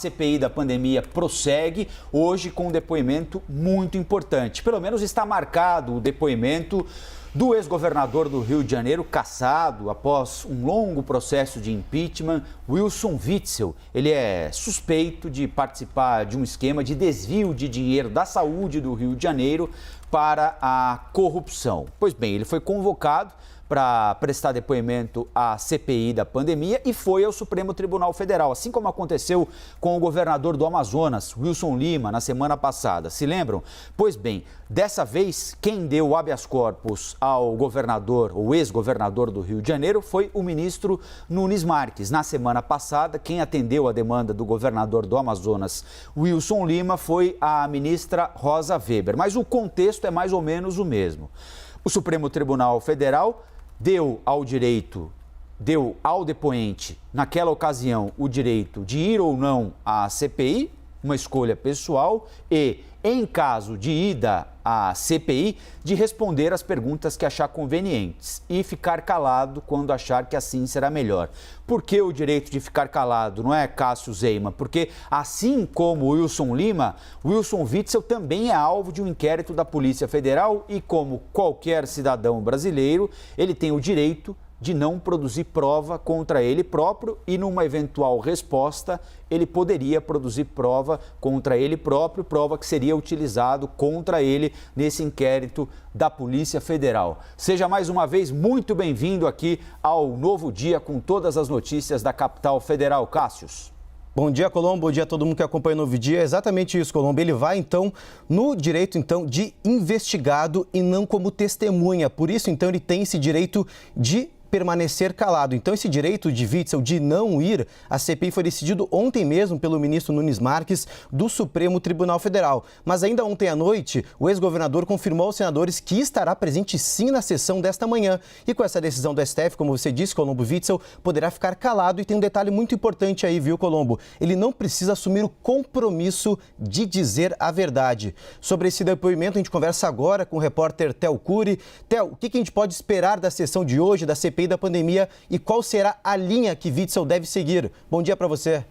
A CPI da pandemia prossegue hoje com um depoimento muito importante. Pelo menos está marcado o depoimento do ex-governador do Rio de Janeiro, cassado após um longo processo de impeachment, Wilson Witzel. Ele é suspeito de participar de um esquema de desvio de dinheiro da saúde do Rio de Janeiro para a corrupção. Pois bem, ele foi convocado para prestar depoimento à CPI da pandemia e foi ao Supremo Tribunal Federal, assim como aconteceu com o governador do Amazonas, Wilson Lima, na semana passada. Se lembram? Pois bem, dessa vez, quem deu o habeas corpus ao governador, o ex-governador do Rio de Janeiro, foi o ministro Nunes Marques. Na semana passada, quem atendeu a demanda do governador do Amazonas, Wilson Lima, foi a ministra Rosa Weber. Mas o contexto é mais ou menos o mesmo. O Supremo Tribunal Federal deu ao depoente, naquela ocasião, o direito de ir ou não à CPI, uma escolha pessoal, e, em caso de ida à CPI, de responder as perguntas que achar convenientes e ficar calado quando achar que assim será melhor. Por que o direito de ficar calado, não é, Cássio Zeyma? Porque, assim como Wilson Lima, Wilson Witzel também é alvo de um inquérito da Polícia Federal e, como qualquer cidadão brasileiro, ele tem o direito de não produzir prova contra ele próprio e, numa eventual resposta, ele poderia produzir prova contra ele próprio, prova que seria utilizado contra ele nesse inquérito da Polícia Federal. Seja mais uma vez muito bem-vindo aqui ao Novo Dia com todas as notícias da capital federal. Cássius. Bom dia, Colombo. Bom dia a todo mundo que acompanha o Novo Dia. É exatamente isso, Colombo. Ele vai, então, no direito, então, de investigado e não como testemunha. Por isso, então, ele tem esse direito de permanecer calado. Então, esse direito de Witzel de não ir à CPI foi decidido ontem mesmo pelo ministro Nunes Marques do Supremo Tribunal Federal. Mas ainda ontem à noite, o ex-governador confirmou aos senadores que estará presente sim na sessão desta manhã. E com essa decisão do STF, como você disse, Colombo, Witzel poderá ficar calado. E tem um detalhe muito importante aí, viu, Colombo? Ele não precisa assumir o compromisso de dizer a verdade. Sobre esse depoimento, a gente conversa agora com o repórter Theo Cury. Theo, o que a gente pode esperar da sessão de hoje, da CPI da pandemia, e qual será a linha que Witzel deve seguir? Bom dia para você.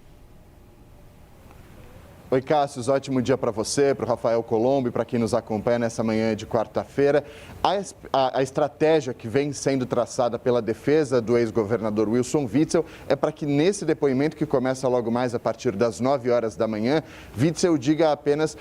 Oi, Cássio, ótimo dia para você, para o Rafael Colombo e para quem nos acompanha nessa manhã de quarta-feira. A estratégia que vem sendo traçada pela defesa do ex-governador Wilson Witzel é para que nesse depoimento, que começa logo mais a partir das 9 horas da manhã, Witzel diga apenas,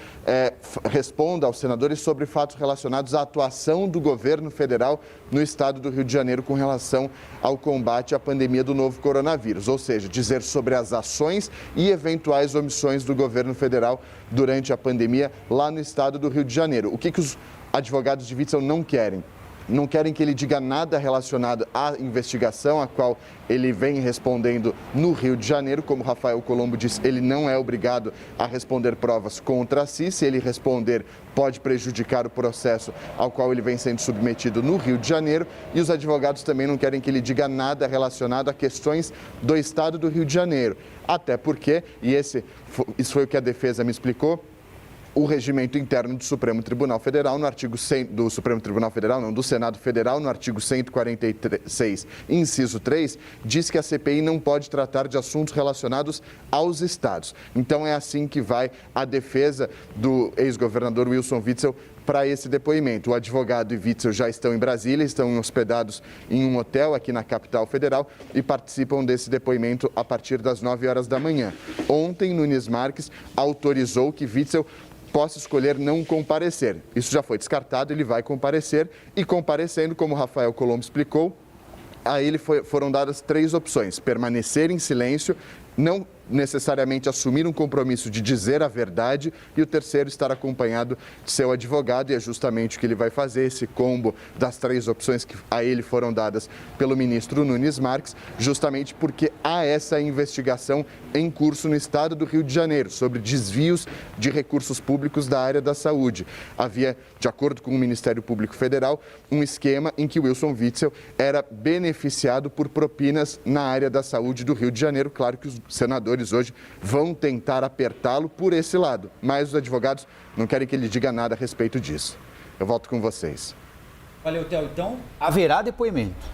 responda aos senadores sobre fatos relacionados à atuação do governo federal no estado do Rio de Janeiro com relação ao combate à pandemia do novo coronavírus, ou seja, dizer sobre as ações e eventuais omissões do governo federal durante a pandemia lá no estado do Rio de Janeiro. O que os advogados de Witzel não querem? Não querem que ele diga nada relacionado à investigação, a qual ele vem respondendo no Rio de Janeiro. Como Rafael Colombo disse, ele não é obrigado a responder provas contra si. Se ele responder, pode prejudicar o processo ao qual ele vem sendo submetido no Rio de Janeiro. E os advogados também não querem que ele diga nada relacionado a questões do estado do Rio de Janeiro. Até porque, e isso foi o que a defesa me explicou, o regimento interno do Supremo Tribunal Federal, no artigo 100, do Supremo Tribunal Federal, não, do Senado Federal, no artigo 146, inciso 3, diz que a CPI não pode tratar de assuntos relacionados aos estados. Então é assim que vai a defesa do ex-governador Wilson Witzel para esse depoimento. O advogado e Witzel já estão em Brasília, estão hospedados em um hotel aqui na capital federal e participam desse depoimento a partir das 9 horas da manhã. Ontem, Nunes Marques autorizou que Witzel possa escolher não comparecer. Isso já foi descartado, ele vai comparecer e, comparecendo, como o Rafael Colombo explicou, a ele foram dadas 3 opções: permanecer em silêncio, não necessariamente assumir um compromisso de dizer a verdade, e o terceiro, estar acompanhado de seu advogado, e é justamente o que ele vai fazer, esse combo das 3 opções que a ele foram dadas pelo ministro Nunes Marques, justamente porque há essa investigação em curso no estado do Rio de Janeiro sobre desvios de recursos públicos da área da saúde. Havia, de acordo com o Ministério Público Federal, um esquema em que Wilson Witzel era beneficiado por propinas na área da saúde do Rio de Janeiro. Claro que os senadores hoje vão tentar apertá-lo por esse lado, mas os advogados não querem que ele diga nada a respeito disso. Eu volto com vocês. Valeu, Theo. Então, haverá depoimento.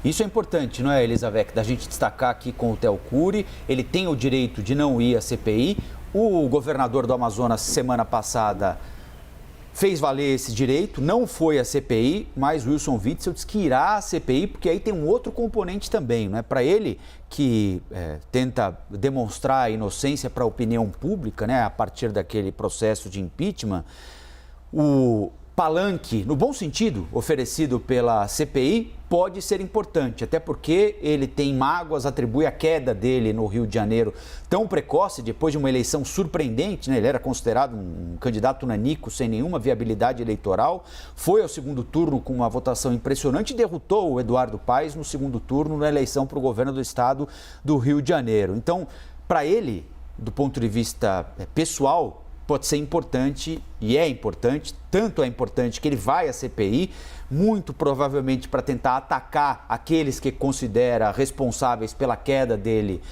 Isso é importante, não é, Elizabeth? Da gente destacar aqui com o Theo Cury, ele tem o direito de não ir à CPI. O governador do Amazonas, semana passada, fez valer esse direito, não foi à CPI, mas Wilson Witzel diz que irá à CPI, porque aí tem um outro componente também, não é? Para ele, que tenta demonstrar a inocência para a opinião pública, né, a partir daquele processo de impeachment, o palanque, no bom sentido, oferecido pela CPI, pode ser importante, até porque ele tem mágoas, atribui a queda dele no Rio de Janeiro tão precoce, depois de uma eleição surpreendente, né? Ele era considerado um candidato nanico, sem nenhuma viabilidade eleitoral, foi ao segundo turno com uma votação impressionante e derrotou o Eduardo Paes no segundo turno na eleição para o governo do estado do Rio de Janeiro. Então, para ele, do ponto de vista pessoal, pode ser importante, e é importante, tanto é importante que ele vai à CPI, muito provavelmente para tentar atacar aqueles que considera responsáveis pela queda dele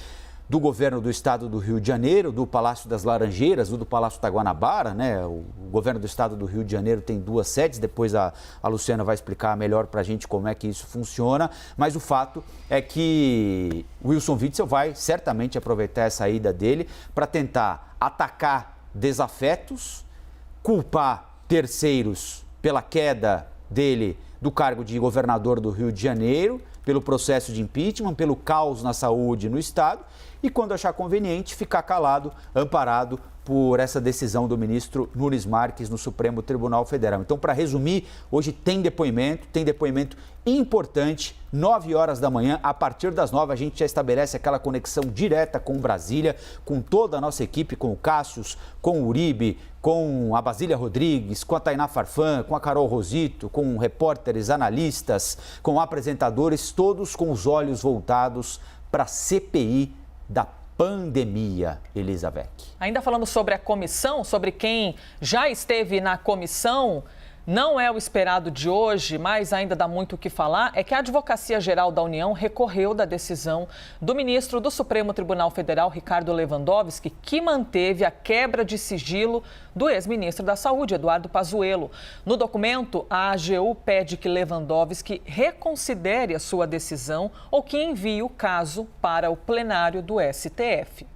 do governo do estado do Rio de Janeiro, do Palácio das Laranjeiras, do Palácio da Guanabara, né? O governo do estado do Rio de Janeiro tem 2 sedes, depois a Luciana vai explicar melhor para a gente como é que isso funciona, mas o fato é que Wilson Witzel vai certamente aproveitar essa ida dele para tentar atacar desafetos, culpar terceiros pela queda dele do cargo de governador do Rio de Janeiro, pelo processo de impeachment, pelo caos na saúde no estado e, quando achar conveniente, ficar calado, amparado por essa decisão do ministro Nunes Marques no Supremo Tribunal Federal. Então, para resumir, hoje tem depoimento importante, 9 horas da manhã. A partir das 9 a gente já estabelece aquela conexão direta com Brasília, com toda a nossa equipe, com o Cássius, com o Uribe, com a Basília Rodrigues, com a Tainá Farfan, com a Carol Rosito, com repórteres, analistas, com apresentadores, todos com os olhos voltados para a CPI da pandemia, Elizabeth. Ainda falando sobre a comissão, sobre quem já esteve na comissão, não é o esperado de hoje, mas ainda dá muito o que falar, é que a Advocacia Geral da União recorreu da decisão do ministro do Supremo Tribunal Federal, Ricardo Lewandowski, que manteve a quebra de sigilo do ex-ministro da Saúde, Eduardo Pazuello. No documento, a AGU pede que Lewandowski reconsidere a sua decisão ou que envie o caso para o plenário do STF.